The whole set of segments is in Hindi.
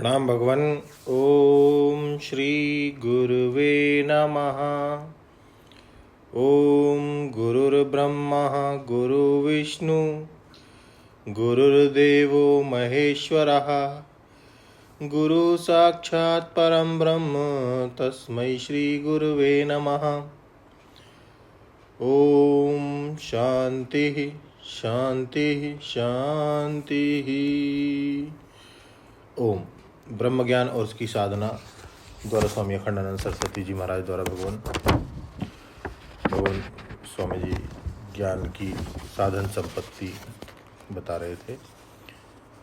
प्रणाम भगवान। ओम श्री गुरुवे नमः। ओम गुरुर्ब्रह्मा गुरुर्विष्णु गुरुर्देवो महेश्वरः गुरु साक्षात् परं ब्रह्म तस्मै श्री गुरुवे नमः। ओम शांति शांति शांति। ओम ब्रह्म ज्ञान और उसकी साधना द्वारा स्वामी अखंडानंद सरस्वती जी महाराज द्वारा भगवान स्वामी जी ज्ञान की साधन संपत्ति बता रहे थे।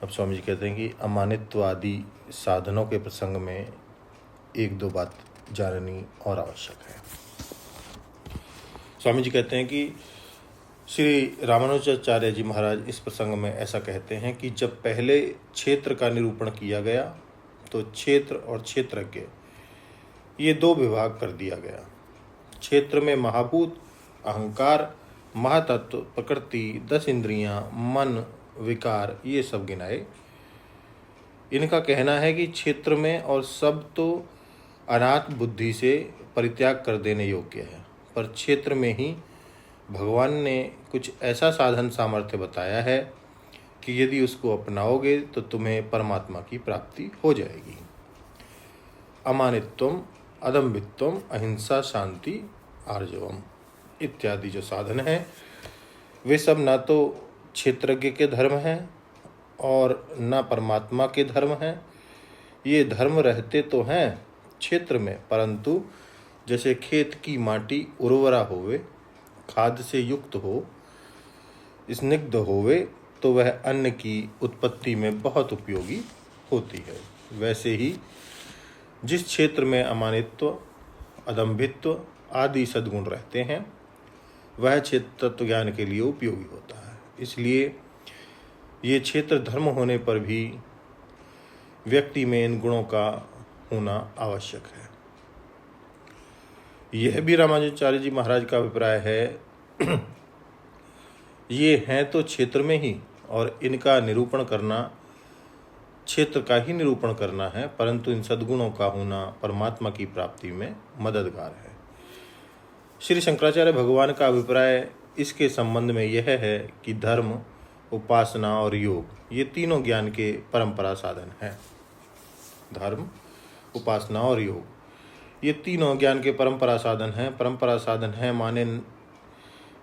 अब स्वामी जी कहते हैं कि अमानित्वादि साधनों के प्रसंग में एक दो बात जाननी और आवश्यक है। स्वामी जी कहते हैं कि श्री रामानुजाचार्य जी महाराज इस प्रसंग में ऐसा कहते हैं कि जब पहले क्षेत्र का निरूपण किया गया तो क्षेत्र और क्षेत्रज्ञ ये दो विभाग कर दिया गया। क्षेत्र में महाभूत, अहंकार, महातत्व, प्रकृति, 10 इंद्रियां, मन, विकार ये सब गिनाए। इनका कहना है कि क्षेत्र में और सब तो अनाथ बुद्धि से परित्याग कर देने योग्य है, पर क्षेत्र में ही भगवान ने कुछ ऐसा साधन सामर्थ्य बताया है कि यदि उसको अपनाओगे तो तुम्हें परमात्मा की प्राप्ति हो जाएगी। अमानित्वम, अदम्भित्वम, अहिंसा, शांति, आर्जवम इत्यादि जो साधन हैं वे सब ना तो क्षेत्रज्ञ के धर्म हैं और ना परमात्मा के धर्म हैं। ये धर्म रहते तो हैं क्षेत्र में, परंतु जैसे खेत की माटी उर्वरा होवे, खाद से युक्त हो, स्निग्ध होवे तो वह अन्न की उत्पत्ति में बहुत उपयोगी होती है। वैसे ही जिस क्षेत्र में अमानित्व, अदम्भित्व आदि सद्गुण रहते हैं वह क्षेत्र तत्व ज्ञान के लिए उपयोगी होता है। इसलिए ये क्षेत्र धर्म होने पर भी व्यक्ति में इन गुणों का होना आवश्यक है। यह भी रामानुजाचार्य जी महाराज का अभिप्राय है। ये हैं तो क्षेत्र में ही और इनका निरूपण करना क्षेत्र का ही निरूपण करना है, परंतु इन सद्गुणों का होना परमात्मा की प्राप्ति में मददगार है। श्री शंकराचार्य भगवान का अभिप्राय इसके संबंध में यह है कि धर्म, उपासना और योग ये तीनों ज्ञान के परंपरा साधन हैं। धर्म, उपासना और योग ये तीनों ज्ञान के परंपरा साधन हैं। परंपरा साधन है माने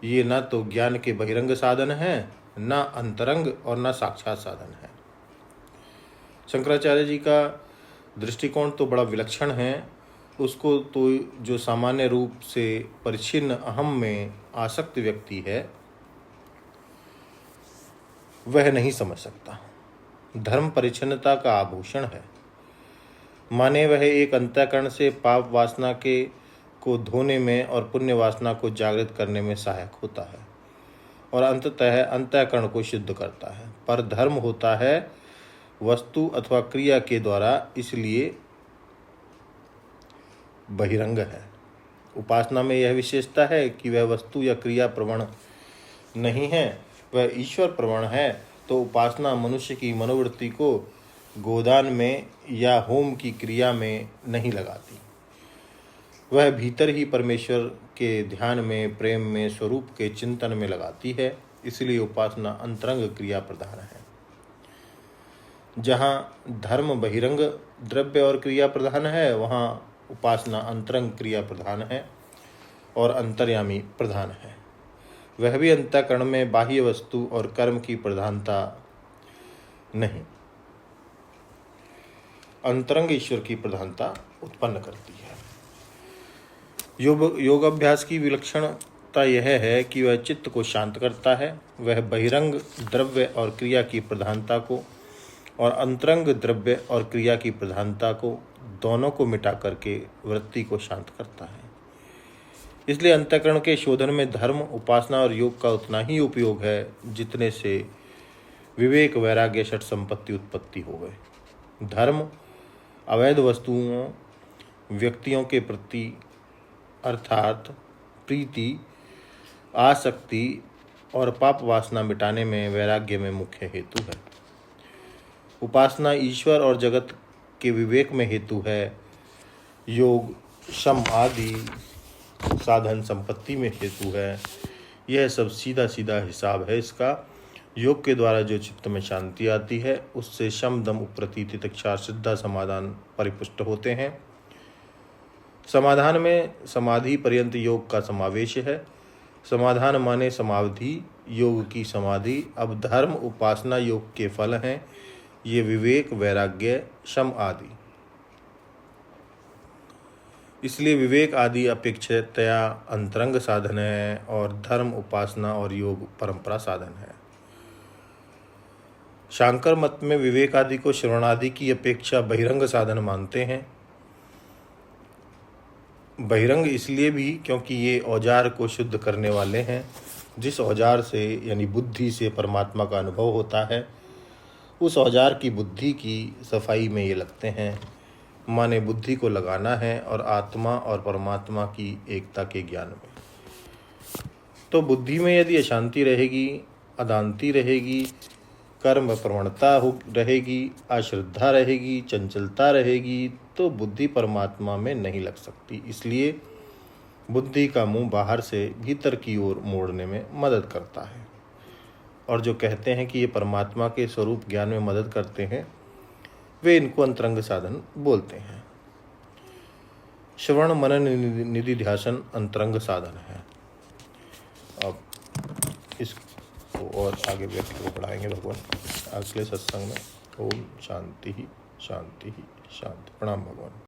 ये न तो ज्ञान के बहिरंग साधन हैं, न अंतरंग और न साक्षात साधन है। शंकराचार्य जी का दृष्टिकोण तो बड़ा विलक्षण है। उसको तो जो सामान्य रूप से परिच्छिन्न अहम में आसक्त व्यक्ति है वह नहीं समझ सकता। धर्म परिच्छिन्नता का आभूषण है, माने वह एक अंतःकरण से पाप वासना के को धोने में और पुण्य वासना को जागृत करने में सहायक होता है और अंततः अंतःकरण को शुद्ध करता है। पर धर्म होता है वस्तु अथवा क्रिया के द्वारा, इसलिए बहिरंग है। उपासना में यह विशेषता है कि वह वस्तु या क्रिया प्रवण नहीं है, वह ईश्वर प्रवण है। तो उपासना मनुष्य की मनोवृत्ति को गोदान में या होम की क्रिया में नहीं लगाती, वह भीतर ही परमेश्वर के ध्यान में, प्रेम में, स्वरूप के चिंतन में लगाती है। इसलिए उपासना अंतरंग क्रिया प्रधान है। जहाँ धर्म बहिरंग द्रव्य और क्रिया प्रधान है, वहाँ उपासना अंतरंग क्रिया प्रधान है और अंतर्यामी प्रधान है। वह भी अंतःकरण में बाह्य वस्तु और कर्म की प्रधानता नहीं, अंतरंग ईश्वर की प्रधानता उत्पन्न करती है। योगाभ्यास की विलक्षणता यह है कि वह चित्त को शांत करता है। वह बहिरंग द्रव्य और क्रिया की प्रधानता को और अंतरंग द्रव्य और क्रिया की प्रधानता को दोनों को मिटा करके वृत्ति को शांत करता है। इसलिए अंतःकरण के शोधन में धर्म, उपासना और योग का उतना ही उपयोग है जितने से विवेक, वैराग्य, षट संपत्ति उत्पत्ति हो गए। धर्म अवैध वस्तुओं, व्यक्तियों के प्रति अर्थात प्रीति, आसक्ति और पाप वासना मिटाने में वैराग्य में मुख्य हेतु है। उपासना ईश्वर और जगत के विवेक में हेतु है। योग शम आदि साधन संपत्ति में हेतु है। यह सब सीधा सीधा हिसाब है इसका। योग के द्वारा जो चित्त में शांति आती है उससे शम दम उपरति तितिक्षा श्रद्धा समाधान परिपुष्ट होते हैं। समाधान में समाधि पर्यंत योग का समावेश है। समाधान माने समाधि, योग की समाधि। अब धर्म उपासना योग के फल हैं, ये विवेक वैराग्य शम आदि। इसलिए विवेक आदि अपेक्षातया अंतरंग साधन है और धर्म उपासना और योग परंपरा साधन है। शांकर मत में विवेक आदि को श्रवण आदि की अपेक्षा बहिरंग साधन मानते हैं। बहिरंग इसलिए भी क्योंकि ये औजार को शुद्ध करने वाले हैं। जिस औजार से यानी बुद्धि से परमात्मा का अनुभव होता है, उस औजार की बुद्धि की सफाई में ये लगते हैं। माने बुद्धि को लगाना है और आत्मा और परमात्मा की एकता के ज्ञान में। तो बुद्धि में यदि अशांति रहेगी, अदांति रहेगी, कर्म प्रवणता रहेगी, अश्रद्धा रहेगी, चंचलता रहेगी, तो बुद्धि परमात्मा में नहीं लग सकती। इसलिए बुद्धि का मुंह बाहर से भीतर की ओर मोड़ने में मदद करता है। और जो कहते हैं कि ये परमात्मा के स्वरूप ज्ञान में मदद करते हैं, वे इनको अंतरंग साधन बोलते हैं। श्रवण मनन निधि ध्यासन अंतरंग साधन है। अब इसको और आगे व्यक्ति को पढ़ाएंगे भगवान अगले सत्संग में। ओम शांति ही शांति ही शांति। प्रणाम भगवान।